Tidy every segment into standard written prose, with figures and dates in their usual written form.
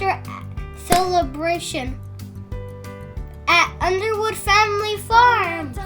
Easter celebration at Underwood Family Farms.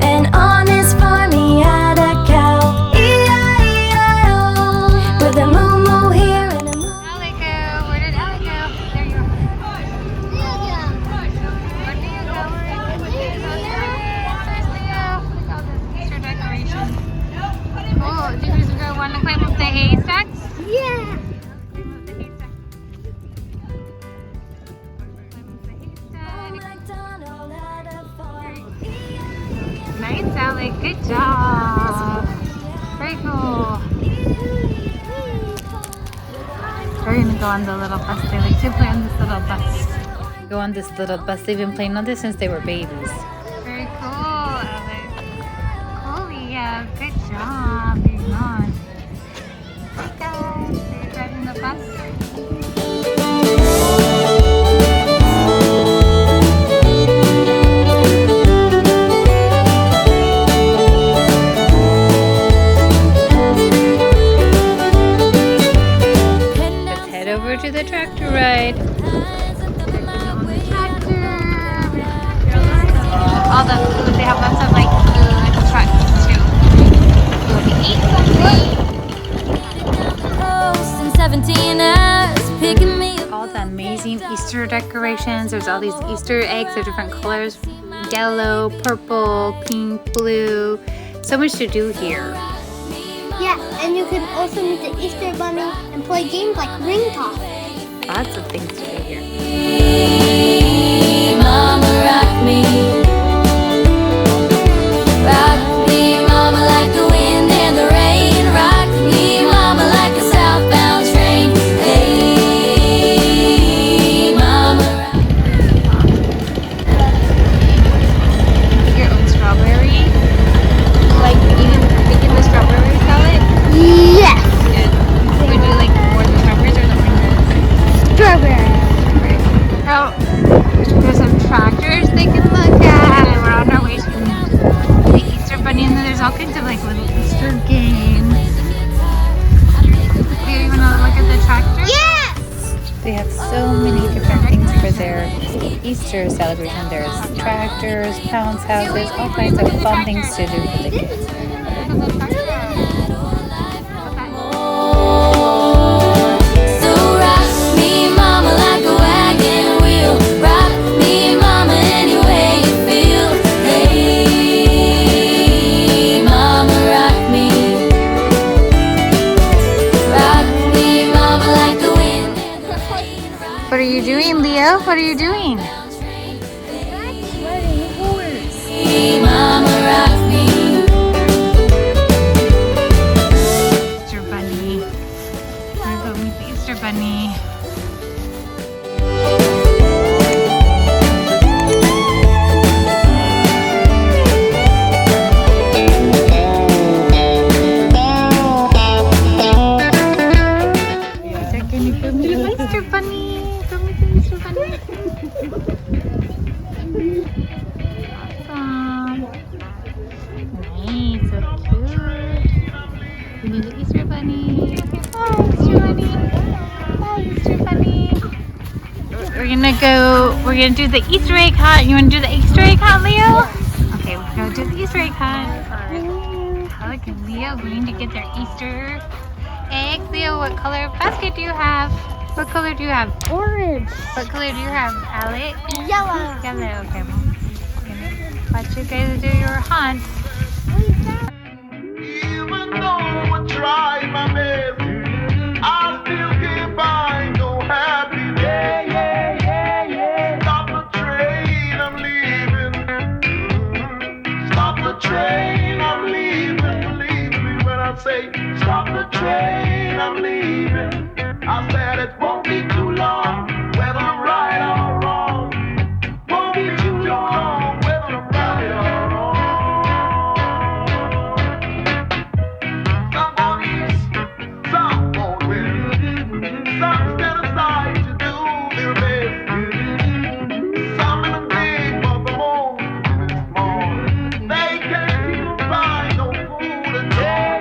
An honest farm, he had a cow. E-I-E-I-O. With a moo-moo here and a moo. Alek go. Where did Alek go? There you are. Where do you go? There's Leo. Look at all the Easter decorations. Oh, do you guys want to climb up the haystacks? Yeah. Climb up the haystacks. Climb up the haystack. Nice, Alek. Good job. Very cool. We're gonna go on the little bus. They like to play on this little bus. Go on this little bus. They've been playing on this since they were babies. Very cool, Alek. Cool, Leo. Good job. Very nice. Hey guys, are you driving the bus? Over to the tractor ride. On the tractor. All the food, they have lots of like food trucks too. You want to eat something? 17 hours picking me up. All the amazing Easter decorations. There's all these Easter eggs of different colors. Yellow, purple, pink, blue. So much to do here. Yeah, and you can also meet the Easter Bunny and play games like ring toss. Lots of things to do here. Mama, rock me. Rock me, mama, like the wind and the rain. Rock me, mama, like a southbound train. Hey, mama, rock me. Your own strawberry. Like picking the strawberry salad. Yes, Good. Would you like more the strawberries or the oranges? strawberry. Oh, there's some tractors they can look at. We're on our way to the Easter Bunny, and then there's all kinds of like little Easter games. Do you want to look at the tractors? Yes. They have so many different things for their Easter celebration. There's tractors, bounce houses, all kinds of fun things to do for the kids. So rock me, mama, like a wagon wheel. Rock me, mama, any way you feel. Hey, mama, rock me. Rock me, mama, like the wind and the rain. What are you doing, Leo? What are you doing? Hey, mama, rock me. Easter Bunny. We're going to go meet the Easter Bunny. Lisa, can you go meet the Easter Bunny? Go meet the Easter Bunny. Awesome. Nice, so cute. We need the Easter Bunny. Hi, Easter Bunny. Hi, Easter Bunny. We're gonna do the Easter egg hunt. You wanna do the Easter egg hunt, Leo? Okay, we're gonna do the Easter egg hunt. Alek and Leo going to get their Easter eggs. Leo, what color basket do you have? What color do you have? Orange. What color do you have, Alek? Yellow. Yellow, okay. Watch you guys do your hunt. Even though I try my best, I still can't find no happiness. Stop the train, I'm leaving. Stop the train, I'm leaving. Believe me when I say, stop the train, I'm leaving. I said it won't be too long, whether I'm right or wrong. Won't be too long, whether I'm right or wrong. Some on east, some on west. Some stand aside to do their best. Some in the big, but the most in the small. They can't even find no food at all.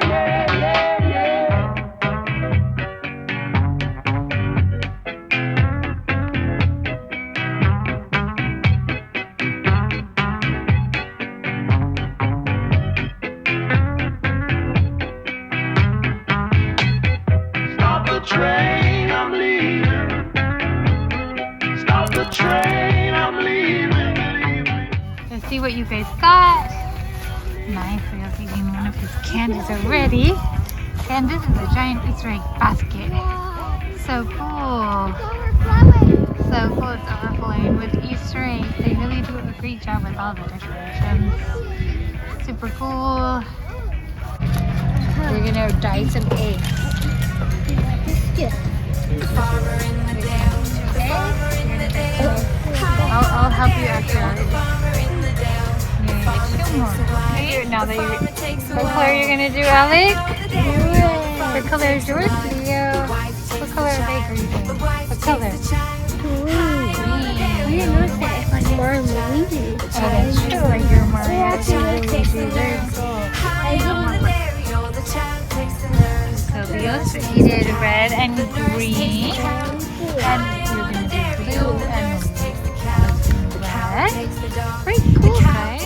Nice. Leo's eating one of his candies already. And this is a giant Easter egg basket. So cool. So cool. It's overflowing with Easter eggs. They really do a great job with all the decorations. Super cool. We're gonna dye some eggs. I'll help you after. Two more. Okay, now that you're, what color are you gonna do, Alec? What color is yours, Leo? What color of egg are you doing? What color? Oh, that's true. Like you're Mariachi Luigi. Very cool. So Leo's needed red and green. And you're gonna do blue and red. Very cool, guys.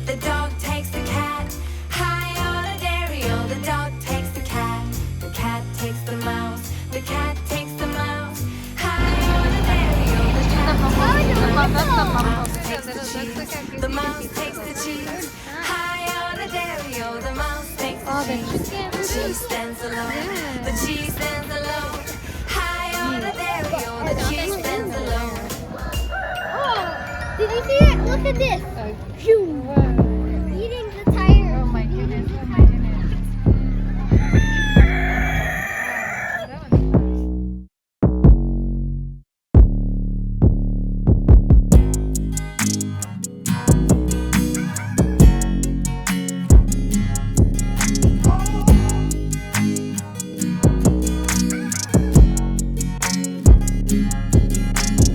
The dog takes the cat. High on a dairy, oh, the dog takes the cat. The cat takes the mouse. The cat takes the mouse. High on a dairy, oh, the mouse takes the cheese. High on a dairy, oh, the mouse takes the cheese. The cheese stands alone. The cheese stands alone. High on a dairy, oh, the cheese stands alone. Oh, did you see it? Look at this. Eating the tire. Oh my goodness, oh my goodness.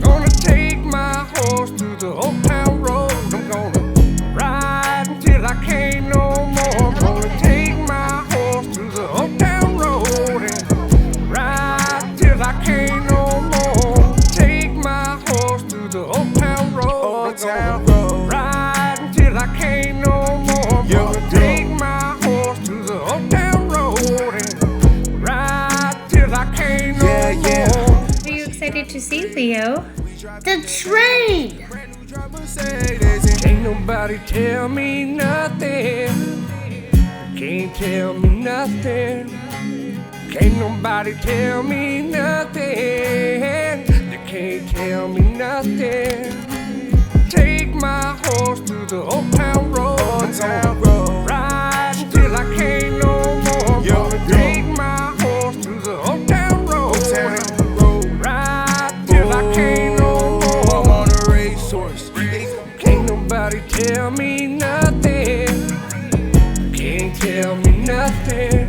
Gonna take my horse to the old town road. I'm gonna ride until I can't no more. I'm gonna take my horse to the old town road and ride until I can't no more. Take my horse to the old town road. I'm gonna ride until I can't no more. I'm gonna take my horse to the old town road and ride till I can't no more. What are you excited to see, Leo? The train. Can't nobody tell me nothing. Can't tell me nothing. Can't nobody tell me nothing. You can't tell me nothing. Take my horse to the old town road. I'm gonna ride until I can't no more. I'm gonna take my horse to the old town road. Ride till I can't no more. I'm on a racehorse. Can't nobody tell me nothing. Can't tell me nothing.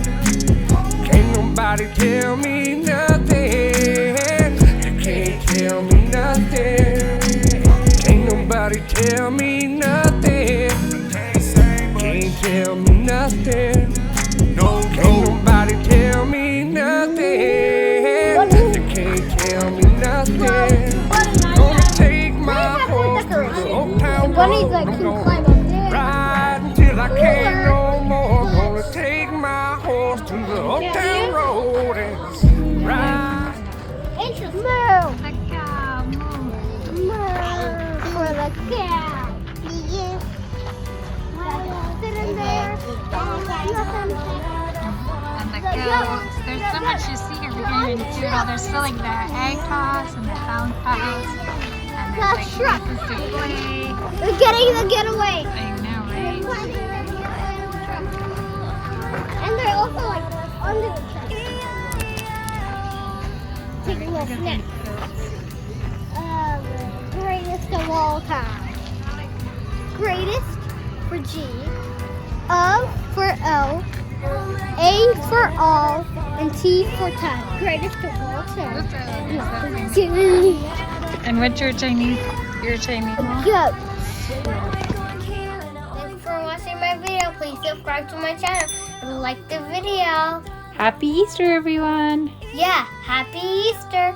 Can't nobody tell me nothing. You can't tell me nothing. Can't nobody tell me nothing. Can't tell me nothing. No, can't nobody tell me nothing. You can't tell me nothing. Gonna take my horse to the old town road. I'm gonna ride until I can't no more. Gonna take my horse to the old town road and ride. Move. The cow, move. Move for the cow. Sit in there. And the goats. There's so much to see here. We can't even do it all. There's still like the egg toss and the bounce house. And there's like places to play. We're getting the getaway. I know, right? And they're also like under the truck. Take a little snack. Greatest of all time. Greatest for G. O for O. A for all. And T for time. Greatest of all time. And what's your Chinese? Your Chinese mom? Goats. Thanks for watching my video. Please subscribe to my channel and like the video. Happy Easter, everyone! Yeah, happy Easter.